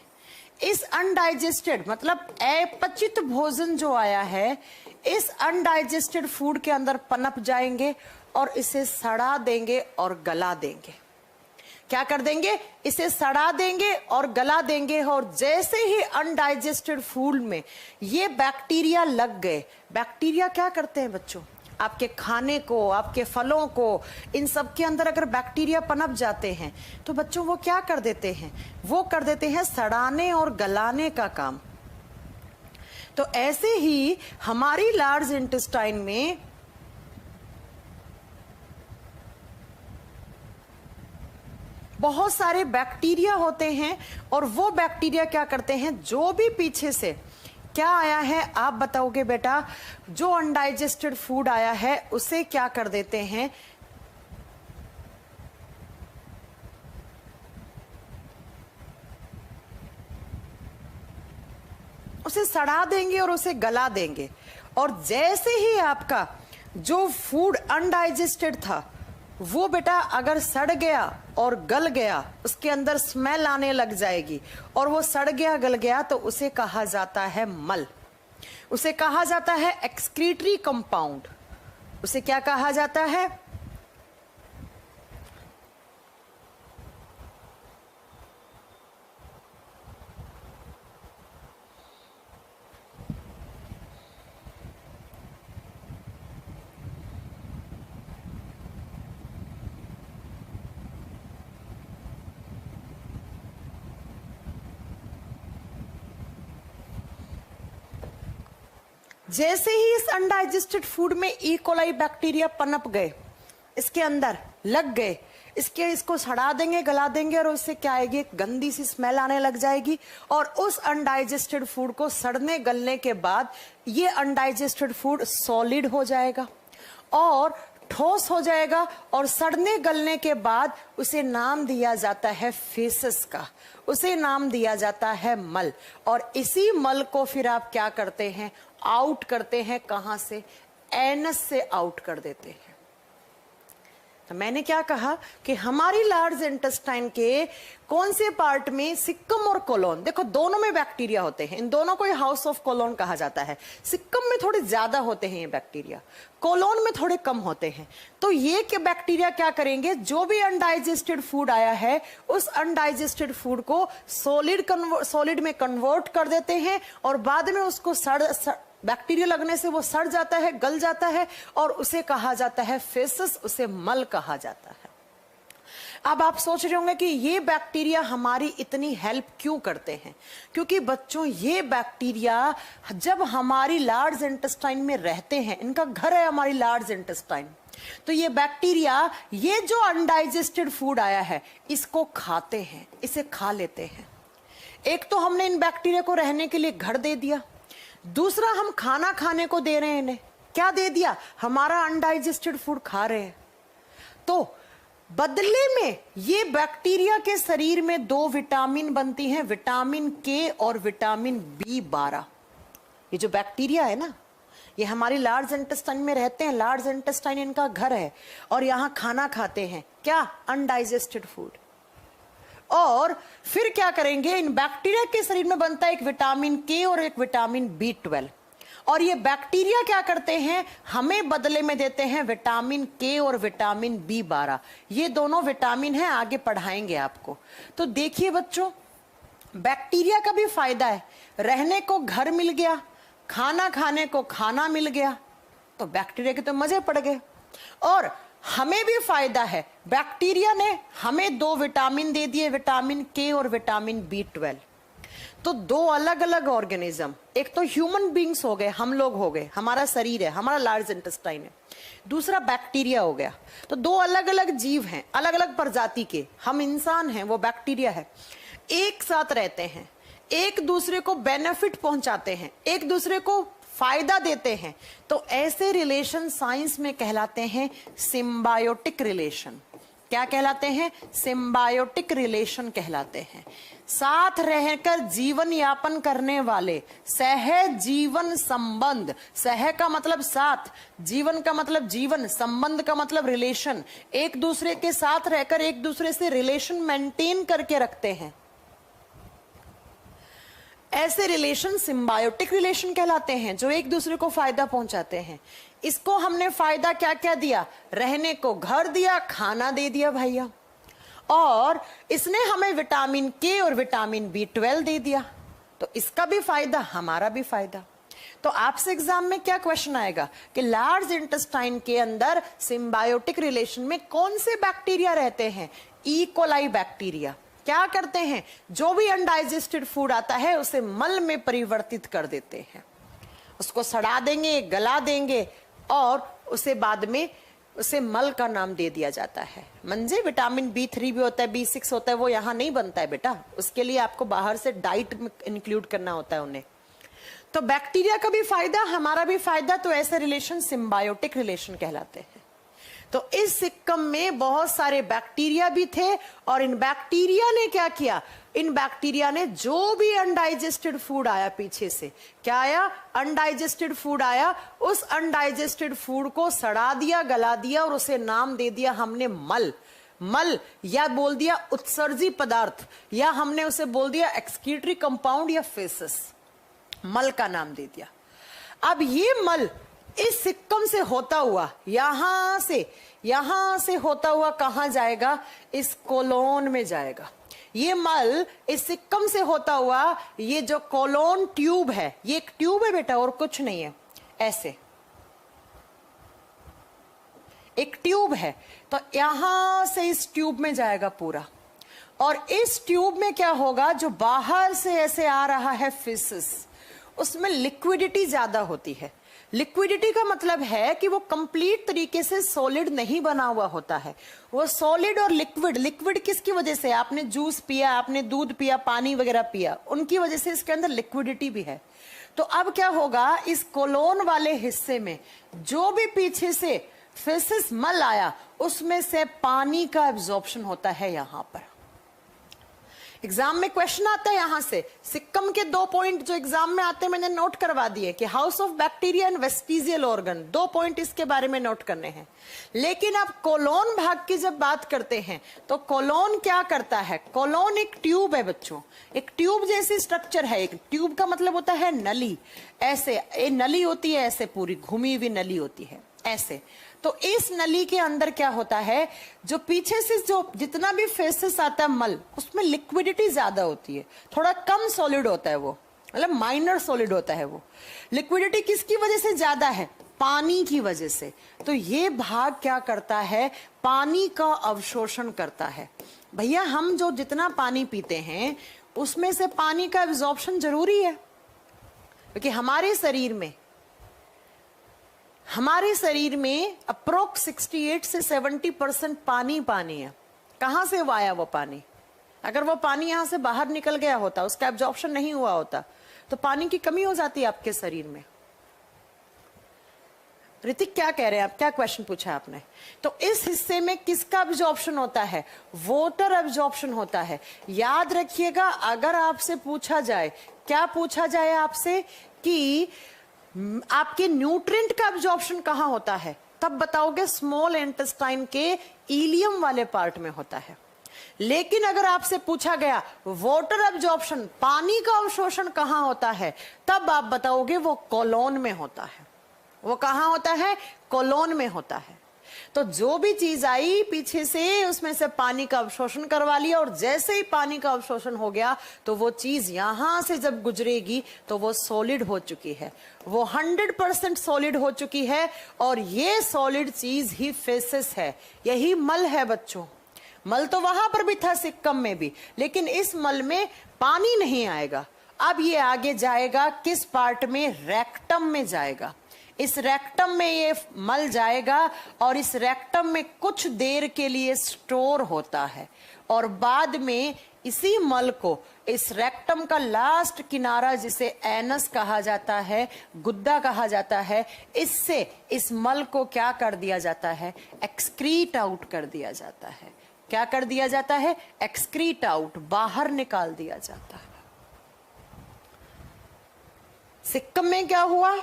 इस अनडाइजेस्टेड मतलब अपचित भोजन जो आया है, इस अनडाइजेस्टेड फूड के अंदर पनप जाएंगे और इसे सड़ा देंगे और गला देंगे। क्या कर देंगे, इसे सड़ा देंगे और गला देंगे। और जैसे ही अनडाइजेस्टेड फूड में ये बैक्टीरिया लग गए, बैक्टीरिया क्या करते हैं बच्चों, आपके खाने को, आपके फलों को, इन सब के अंदर अगर बैक्टीरिया पनप जाते हैं तो बच्चों वो क्या कर देते हैं, वो कर देते हैं सड़ाने और गलाने का काम। तो ऐसे ही हमारी लार्ज इंटेस्टाइन में बहुत सारे बैक्टीरिया होते हैं और वो बैक्टीरिया क्या करते हैं, जो भी पीछे से क्या आया है आप बताओगे बेटा, जो अनडाइजेस्टेड फूड आया है उसे क्या कर देते हैं, उसे सड़ा देंगे और उसे गला देंगे। और जैसे ही आपका जो फूड अनडाइजेस्टेड था वो बेटा अगर सड़ गया और गल गया, उसके अंदर स्मेल आने लग जाएगी और वो सड़ गया गल गया, तो उसे कहा जाता है मल, उसे कहा जाता है एक्सक्रीटरी कंपाउंड। उसे क्या कहा जाता है, जैसे ही इस अनडाइजेस्टेड फूड में ई कोलाई बैक्टीरिया पनप गए, इसके अंदर लग गए, इसको सड़ा देंगे, गला देंगे और उससे क्या आएगी, एक गंदी सी स्मेल आने लग जाएगी। और उस अनडाइजेस्टेड फूड को सड़ने गलने के बाद ये अनडाइजेस्टेड फूड सॉलिड हो जाएगा और ठोस हो जाएगा और सड़ने गलने के बाद उसे नाम दिया जाता है फेसेस का, उसे नाम दिया जाता है मल। और इसी मल को फिर आप क्या करते हैं, आउट करते हैं, कहां से, एनस से आउट कर देते हैं। तो मैंने क्या कहा कि हमारी लार्ज इंटेस्टाइन के कौन से पार्ट में, सिक्कम और कोलोन, देखो दोनों में बैक्टीरिया होते हैं, इन दोनों को हाउस ऑफ कोलोन कहा जाता है। सिक्कम में थोड़े ज्यादा होते हैं ये बैक्टीरिया, कोलोन में थोड़े कम होते हैं। तो ये के बैक्टीरिया क्या करेंगे, जो भी अनडाइजेस्टेड फूड आया है उस अनडाइजेस्टेड फूड को सॉलिड में कन्वर्ट कर देते हैं और बाद में उसको बैक्टीरिया लगने से वो सड़ जाता है, गल जाता है और उसे कहा जाता है फेसेस, उसे मल कहा जाता है। अब आप सोच रहे होंगे कि ये बैक्टीरिया हमारी इतनी हेल्प क्यों करते हैं, क्योंकि बच्चों ये बैक्टीरिया जब हमारी लार्ज इंटेस्टाइन में रहते हैं, इनका घर है हमारी लार्ज इंटेस्टाइन, तो ये बैक्टीरिया ये जो अनडाइजेस्टेड फूड आया है इसको खाते हैं, इसे खा लेते हैं। एक तो हमने इन बैक्टीरिया को रहने के लिए घर दे दिया, दूसरा हम खाना खाने को दे रहे हैं इन्हें, क्या दे दिया, हमारा अनडाइजेस्टेड फूड खा रहे हैं। तो बदले में ये बैक्टीरिया के शरीर में दो विटामिन बनती हैं, विटामिन के और विटामिन B12। ये जो बैक्टीरिया है ना, ये हमारी लार्ज इंटेस्टाइन में रहते हैं, लार्ज इंटेस्टाइन इनका घर है और यहां खाना खाते हैं, क्या, अनडाइजेस्टेड फूड। और फिर क्या करेंगे, इन बैक्टीरिया के शरीर में बनता है एक विटामिन के और एक विटामिन B12 और ये बैक्टीरिया क्या करते हैं, हमें बदले में देते हैं विटामिन के और विटामिन B12। ये दोनों विटामिन हैं, आगे पढ़ाएंगे आपको। तो देखिए बच्चों, बैक्टीरिया का भी फायदा है, रहने को घर मिल गया, खाना खाने को खाना मिल गया, तो बैक्टीरिया के तो मजे पड़ गए। और हमें भी फायदा है, बैक्टीरिया ने हमें दो विटामिन दे दिए, विटामिन के और विटामिन B12। तो दो अलग अलग ऑर्गेनिज्म, एक तो ह्यूमन बींग्स हो गए, हम लोग हो गए, हमारा शरीर है, हमारा लार्ज इंटेस्टाइन है, दूसरा बैक्टीरिया हो गया। तो दो अलग अलग जीव हैं, अलग अलग प्रजाति के, हम इंसान हैं, वो बैक्टीरिया है, एक साथ रहते हैं, एक दूसरे को बेनिफिट पहुंचाते हैं, एक दूसरे को फायदा देते हैं। तो ऐसे रिलेशन साइंस में कहलाते हैं सिम्बायोटिक रिलेशन। क्या कहलाते हैं? सिम्बायोटिक रिलेशन कहलाते हैं। साथ रहकर जीवन यापन करने वाले सह जीवन संबंध, सह का मतलब साथ, जीवन का मतलब जीवन, संबंध का मतलब रिलेशन, एक दूसरे के साथ रहकर एक दूसरे से रिलेशन मेंटेन करके रखते हैं, ऐसे रिलेशन सिम्बायोटिक रिलेशन कहलाते हैं, जो एक दूसरे को फायदा पहुंचाते हैं। इसको हमने फायदा क्या क्या दिया? रहने को घर दिया, खाना दे दिया भैया, और इसने हमें विटामिन के और विटामिन B12 दे दिया, तो इसका भी फायदा, हमारा भी फायदा। तो आपसे एग्जाम में क्या क्वेश्चन आएगा कि लार्ज इंटेस्टाइन के अंदर सिम्बायोटिक रिलेशन में कौन से बैक्टीरिया रहते हैं? E coli bacteria. क्या करते हैं? जो भी अनडाइजेस्टेड फूड आता है उसे मल में परिवर्तित कर देते हैं, उसको सड़ा देंगे, गला देंगे, और उसे बाद में उसे मल का नाम दे दिया जाता है। म्हणजे विटामिन B3 भी होता है, B6 होता है, वो यहाँ नहीं बनता है बेटा, उसके लिए आपको बाहर से डाइट में इंक्लूड करना होता है उन्हें। तो बैक्टीरिया का भी फायदा, हमारा भी फायदा, तो ऐसे रिलेशन सिम्बायोटिक रिलेशन कहलाते हैं। तो इस सिक्कम में बहुत सारे बैक्टीरिया भी थे, और इन बैक्टीरिया ने क्या किया? इन बैक्टीरिया ने जो भी अनडाइजेस्टेड फूड आया पीछे से, क्या आया? अनडाइजेस्टेड फूड आया, उस अनडाइजेस्टेड फूड को सड़ा दिया, गला दिया, और उसे नाम दे दिया हमने मल। मल, या बोल दिया उत्सर्जी पदार्थ, या हमने उसे बोल दिया एक्सक्रीटरी कंपाउंड या फेसेस, मल का नाम दे दिया। अब ये मल इस सिक्कम से होता हुआ यहां से होता हुआ कहां जाएगा? इस कोलोन में जाएगा। ये मल इस सिक्कम से होता हुआ, ये जो कोलोन ट्यूब है, ये एक ट्यूब है बेटा, और कुछ नहीं है, ऐसे एक ट्यूब है, तो यहां से इस ट्यूब में जाएगा पूरा, और इस ट्यूब में क्या होगा? जो बाहर से ऐसे आ रहा है फिसेस, उसमें लिक्विडिटी ज्यादा होती है। लिक्विडिटी का मतलब है कि वो कंप्लीट तरीके से सॉलिड नहीं बना हुआ होता है, वो सॉलिड और लिक्विड। लिक्विड किसकी वजह से? आपने जूस पिया, आपने दूध पिया, पानी वगैरह पिया, उनकी वजह से इसके अंदर लिक्विडिटी भी है। तो अब क्या होगा? इस कोलोन वाले हिस्से में जो भी पीछे से फेसिस मल आया, उसमें से पानी का एब्जॉर्प्शन होता है। यहां पर एग्जाम में क्वेश्चन आता है, यहां से सिक्कम के 2 पॉइंट जो एग्जाम में आते हैं मैंने नोट करवा दिए कि house of bacteria and vestigial organ, 2 point इसके बारे में नोट करने हैं। लेकिन अब कोलोन भाग की जब बात करते हैं तो कोलोन क्या करता है? कोलोन एक ट्यूब है बच्चों, एक ट्यूब जैसी स्ट्रक्चर है। एक ट्यूब का मतलब होता है नली, ऐसे ये नली होती है, ऐसे पूरी घूमी हुई नली होती है ऐसे। तो इस नली के अंदर क्या होता है? जो पीछे से जो जितना भी फेसेस आता है मल, उसमें लिक्विडिटी ज्यादा होती है, थोड़ा कम सॉलिड होता है वो, मतलब माइनर सॉलिड होता है वो। लिक्विडिटी किसकी वजह से ज्यादा है? पानी की वजह से। तो ये भाग क्या करता है? पानी का अवशोषण करता है। भैया हम जो जितना पानी पीते हैं उसमें से पानी का एब्जॉर्प्शन जरूरी है, क्योंकि हमारे शरीर में अप्रोक्स 68 से 70% पानी है। कहां से वो आया? वो पानी, अगर वो पानी यहां से बाहर निकल गया होता, उसका एब्जॉर्प्शन नहीं हुआ होता, तो पानी की कमी हो जाती है आपके शरीर में। ऋतिक क्या कह रहे हैं आप? क्या क्वेश्चन पूछा आपने? तो इस हिस्से में किसका एब्जॉर्प्शन होता है? वाटर एब्जॉर्प्शन होता है। याद रखिएगा, अगर आपसे पूछा जाए, क्या पूछा जाए आपसे कि आपके न्यूट्रिएंट का एब्जॉर्प्शन कहां होता है, तब बताओगे स्मॉल इंटेस्टाइन के इलियम वाले पार्ट में होता है। लेकिन अगर आपसे पूछा गया वाटर एब्जॉर्प्शन, पानी का अवशोषण कहां होता है, तब आप बताओगे वो कोलोन में होता है। वो कहां होता है? कोलोन में होता है। तो जो भी चीज आई पीछे से, उसमें से पानी का अवशोषण करवा लिया, और जैसे ही पानी का अवशोषण हो गया तो वो चीज यहां से जब गुजरेगी तो वो सॉलिड हो चुकी है, वो 100% सॉलिड हो चुकी है। और ये सॉलिड चीज ही फेसेस है, यही मल है बच्चों। मल तो वहां पर भी था सिक्कम में भी, लेकिन इस मल में पानी नहीं आएगा। अब ये आगे जाएगा किस पार्ट में? रेक्टम में जाएगा। इस रेक्टम में ये मल जाएगा, और इस रेक्टम में कुछ देर के लिए स्टोर होता है, और बाद में इसी मल को, इस रेक्टम का लास्ट किनारा जिसे एनस कहा जाता है, गुद्दा कहा जाता है, इससे इस मल को क्या कर दिया जाता है? एक्सक्रीट आउट कर दिया जाता है। क्या कर दिया जाता है? एक्सक्रीट आउट, बाहर निकाल दिया जाता है। सिक्कम में क्या हुआ?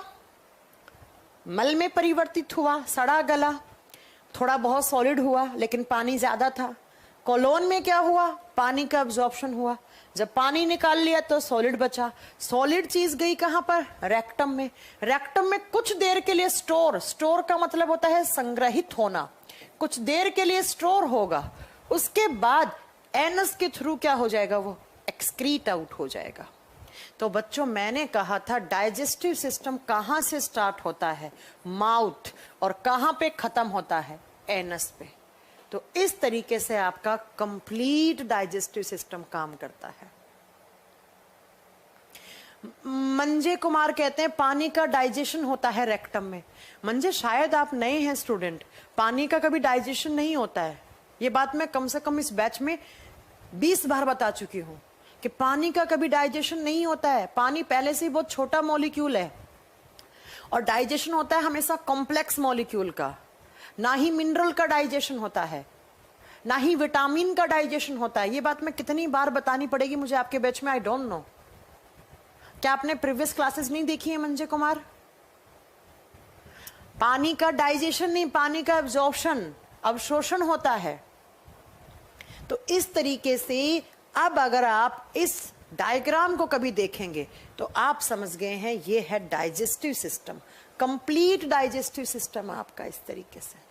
मल में परिवर्तित हुआ, सड़ा गला, थोड़ा बहुत सॉलिड हुआ लेकिन पानी ज्यादा था। कोलोन में क्या हुआ? पानी का अब्जॉर्प्शन हुआ, जब पानी निकाल लिया तो सॉलिड बचा। सॉलिड चीज गई कहां पर? रेक्टम में। रेक्टम में कुछ देर के लिए स्टोर का मतलब होता है संग्रहित होना, कुछ देर के लिए स्टोर होगा, उसके बाद एनस के थ्रू क्या हो जाएगा? वो एक्सक्रीट आउट हो जाएगा। तो बच्चों मैंने कहा था डाइजेस्टिव सिस्टम कहां से स्टार्ट होता है? माउथ, और कहां पे खत्म होता है? एनस पे। तो इस तरीके से आपका कंप्लीट डाइजेस्टिव सिस्टम काम करता है। मंजे कुमार कहते हैं पानी का डाइजेशन होता है रेक्टम में। मंजे शायद आप नए हैं स्टूडेंट, पानी का कभी डाइजेशन नहीं होता है। ये बात मैं कम से कम इस बैच में 20 बार बता चुकी हूं कि पानी का कभी डाइजेशन नहीं होता है। पानी पहले से ही बहुत छोटा मॉलिक्यूल है और डाइजेशन होता है हमेशा कॉम्प्लेक्स मॉलिक्यूल का। ना ही मिनरल का डाइजेशन होता है, ना ही विटामिन का डाइजेशन होता है। ये बात मैं कितनी बार बतानी पड़ेगी मुझे आपके बैच में? I don't know. क्या आपने प्रीवियस क्लासेस नहीं देखी है मंजय कुमार? पानी का डाइजेशन नहीं, पानी का अब्जॉर्प्शन, अवशोषण होता है। तो इस तरीके से अब अगर आप इस डायग्राम को कभी देखेंगे तो आप समझ गए हैं ये है digestive system, complete digestive system आपका इस तरीके से।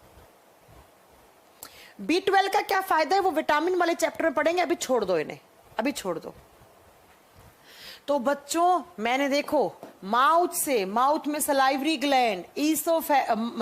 B12 का क्या फायदा है वो विटामिन वाले चैप्टर में पढ़ेंगे, अभी छोड़ दो इन्हें, अभी छोड़ दो। तो बच्चों मैंने देखो माउथ से, माउथ में सलाइवरी ग्लैंड,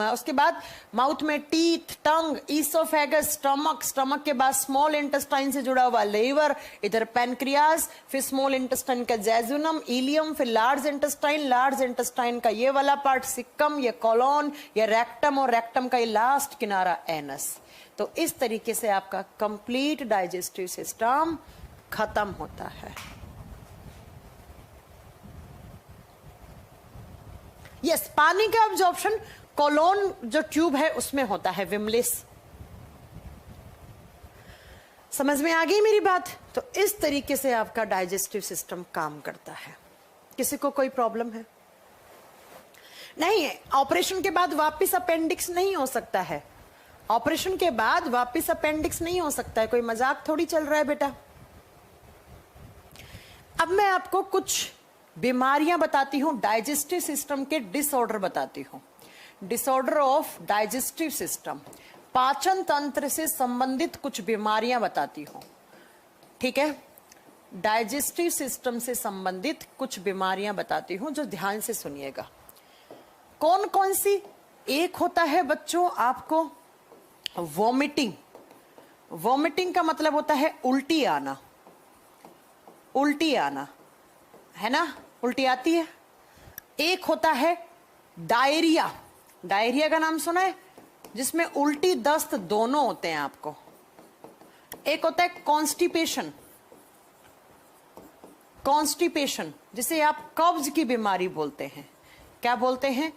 उसके बाद माउथ में टीथ, टंग, ईसोफेगस, स्टमक, स्टमक के बाद स्मॉल इंटेस्टाइन से जुड़ा हुआ लीवर, इधर पैनक्रियास, फिर स्मॉल इंटेस्टाइन का जेजुनम, इलियम, फिर लार्ज इंटेस्टाइन का ये वाला पार्ट सिक्कम, ये कोलोन, ये रेक्टम, और रेक्टम का ये लास्ट किनारा एनस। तो इस तरीके से आपका कंप्लीट डाइजेस्टिव सिस्टम खत्म होता है। यस, पानी का अब्जॉर्प्शन कोलोन जो ट्यूब है उसमें होता है, विमलिस। समझ में आ गई मेरी बात? तो इस तरीके से आपका डाइजेस्टिव सिस्टम काम करता है। किसी को कोई प्रॉब्लम है? नहीं है। ऑपरेशन के बाद वापस अपेंडिक्स नहीं हो सकता है, ऑपरेशन के बाद वापस अपेंडिक्स नहीं हो सकता है। कोई मजाक थोड़ी चल रहा है बेटा। अब मैं आपको कुछ बीमारियां बताती हूं, डाइजेस्टिव सिस्टम के डिसऑर्डर बताती हूं। डिसऑर्डर ऑफ डाइजेस्टिव सिस्टम, पाचन तंत्र से संबंधित कुछ बीमारियां बताती हूं, ठीक है? डाइजेस्टिव सिस्टम से संबंधित कुछ बीमारियां बताती हूं जो ध्यान से सुनिएगा। कौन कौन सी? एक होता है बच्चों आपको वॉमिटिंग। वॉमिटिंग का मतलब होता है उल्टी आना, उल्टी आना, है ना? उल्टी आती है। एक होता है डायरिया। डायरिया का नाम सुना है? जिसमें उल्टी दस्त दोनों होते हैं आपको। एक होता है कॉन्स्टिपेशन। कॉन्स्टिपेशन जिसे आप कब्ज की बीमारी बोलते हैं। क्या बोलते हैं?